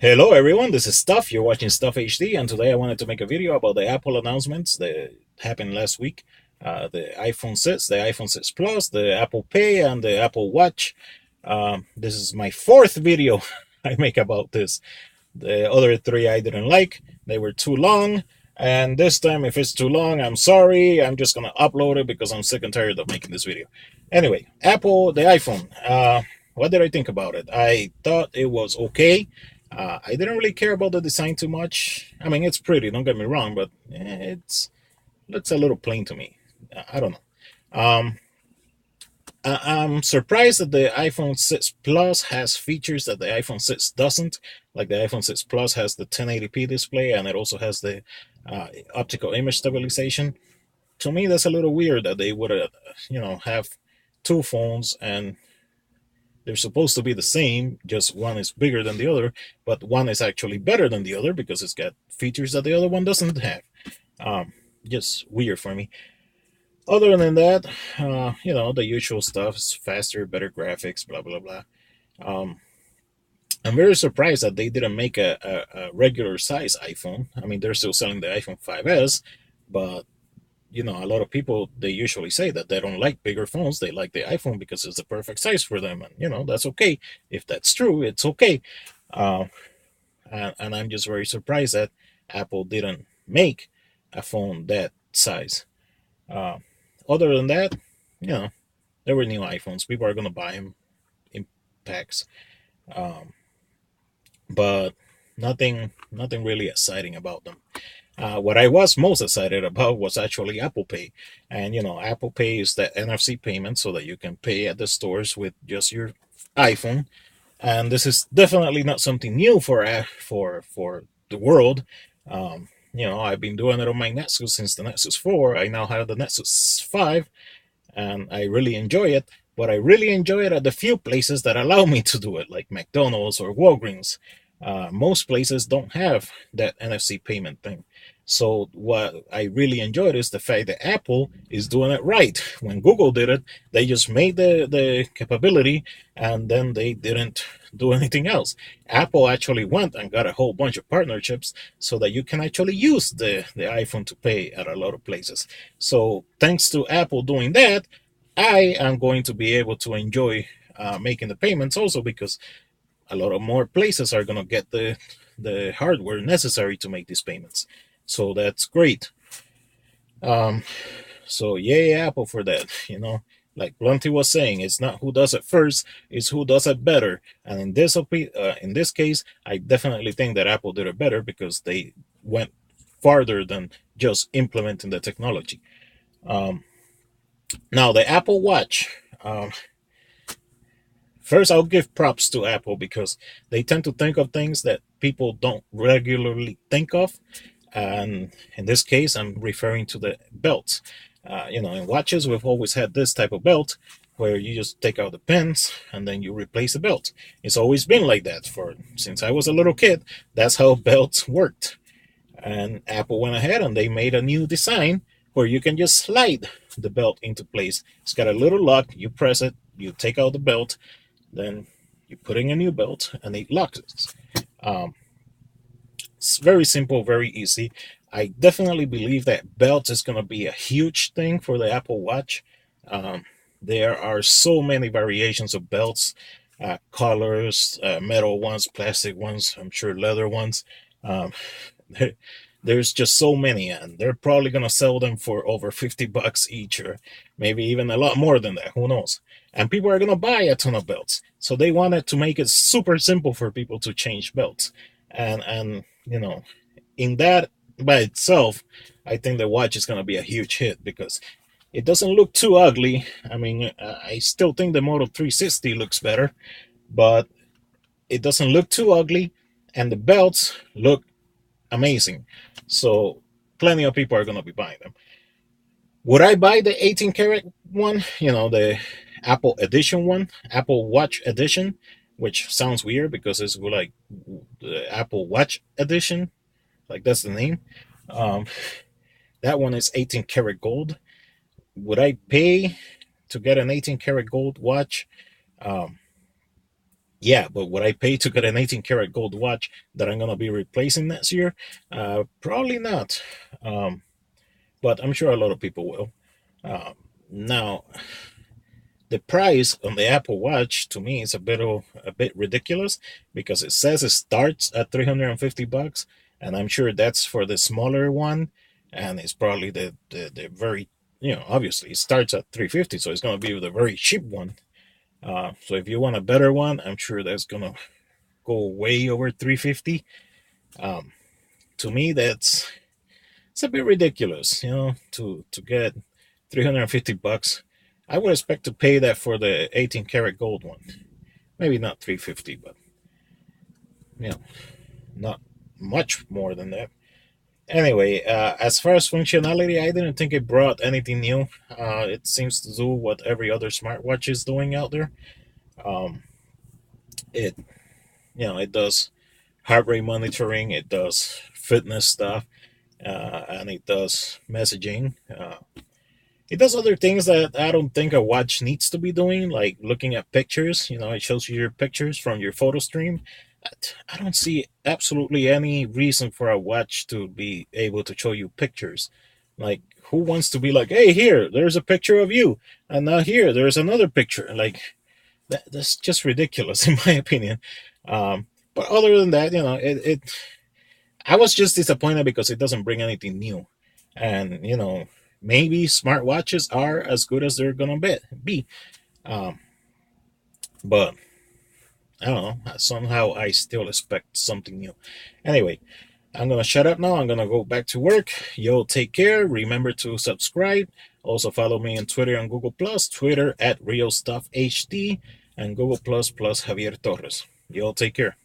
Hello everyone, this is Stuff. You're watching Stuff HD, and today I wanted to make a video about the Apple announcements that happened last week. The iPhone 6, the iPhone 6 Plus, the Apple Pay, and the Apple Watch. This is my fourth video I make about this. The other three I didn't like, they were too long. And this time, if it's too long, I'm sorry. I'm just gonna upload it because I'm sick and tired of making this video. Anyway, Apple, the iPhone. What did I think about it? I thought it was okay. I didn't really care about the design too much. I mean, it's pretty, don't get me wrong, but it's looks a little plain to me. I don't know. I'm surprised that the iPhone 6 Plus has features that the iPhone 6 doesn't. Like the iPhone 6 Plus has the 1080p display, and it also has the optical image stabilization. To me, that's a little weird that they would, have two phones and they're supposed to be the same, just one is bigger than the other, but one is actually better than the other because it's got features that the other one doesn't have. Um, just weird for me. Other than that, the usual stuff is faster, better graphics, blah, blah, blah. Um, I'm very surprised that they didn't make a regular size iPhone. I mean, they're still selling the iPhone 5S, but a lot of people, they usually say that they don't like bigger phones. They like the iPhone because it's the perfect size for them, and that's okay. If that's true, it's okay. Uh, and I'm just very surprised that Apple didn't make a phone that size. Uh, Other than that, you know, there were new iPhones. People are gonna buy them in packs, um, but nothing really exciting about them. What I was most excited about was actually Apple Pay. And Apple Pay is the NFC payment so that you can pay at the stores with just your iPhone. And this is definitely not something new for the world. I've been doing it on my Nexus since the Nexus 4. I now have the Nexus 5, and I really enjoy it. But I really enjoy it at the few places that allow me to do it, like McDonald's or Walgreens. Most places don't have that NFC payment thing. So what I really enjoyed is the fact that Apple is doing it right. When Google did it, they just made the capability and then they didn't do anything else. Apple actually went and got a whole bunch of partnerships so that you can actually use the iPhone to pay at a lot of places. So thanks to Apple doing that, I am going to be able to enjoy making the payments also because a lot of more places are going to get the hardware necessary to make these payments. So that's great. Um, so yay Apple for that. Like Blunty was saying, it's not who does it first, it's who does it better. And in this case, I definitely think that Apple did it better because they went farther than just implementing the technology. Um, Now the Apple Watch. First, I'll give props to Apple because they tend to think of things that people don't regularly think of. And in this case, I'm referring to the belts. In watches, we've always had this type of belt where you just take out the pins and then you replace the belt. It's always been like that for since I was a little kid. That's how belts worked. And Apple went ahead and they made a new design where you can just slide the belt into place. It's got a little lock. You press it, you take out the belt, then you put in a new belt and it locks. Um, it's very simple, very easy. I definitely believe that belt is going to be a huge thing for the Apple Watch. Um, there are so many variations of belts, colors, metal ones, plastic ones, I'm sure leather ones. Um, there's just so many, and they're probably going to sell them for over $50 each, or maybe even a lot more than that. Who knows? And people are going to buy a ton of belts. So they wanted to make it super simple for people to change belts. And in that by itself, I think the watch is going to be a huge hit because it doesn't look too ugly. I mean, I still think the Moto 360 looks better, but it doesn't look too ugly, and the belts look amazing. So plenty of people are going to be buying them. Would I buy the 18 karat one? The Apple Edition one, Apple Watch Edition, which sounds weird because it's like the Apple Watch Edition, like that's the name. Um, that one is 18 karat gold. Would I pay to get an 18 karat gold watch? Um, Yeah, but would I pay to get an 18 karat gold watch that I'm gonna be replacing next year? Probably not. Um, but I'm sure a lot of people will. Now, the price on the Apple Watch to me is a bit ridiculous because it says it starts at $350, and I'm sure that's for the smaller one, and it's probably the very, obviously it starts at 350, so it's gonna be the very cheap one. So if you want a better one, I'm sure that's gonna go way over 350. Um, to me, that's it's a bit ridiculous, to get $350. I would expect to pay that for the 18 karat gold one. Maybe not 350, but you know, not much more than that. Anyway, as far as functionality, I didn't think it brought anything new. It seems to do what every other smartwatch is doing out there. Um, it it does heart rate monitoring, it does fitness stuff, and it does messaging. It does other things that I don't think a watch needs to be doing, like looking at pictures. It shows you your pictures from your photo stream. I don't see absolutely any reason for a watch to be able to show you pictures. Like, who wants to be like, hey, here, there's a picture of you, and now here, there's another picture? Like, that's just ridiculous, in my opinion. But other than that, I was just disappointed because it doesn't bring anything new. And, maybe smartwatches are as good as they're going to be. Um, but I don't know. Somehow I still expect something new. Anyway, I'm going to shut up now. I'm going to go back to work. Yo, take care. Remember to subscribe. Also follow me on Twitter and Google Plus. Twitter at RealStuffHD and Google Plus Javier Torres. Yo, take care.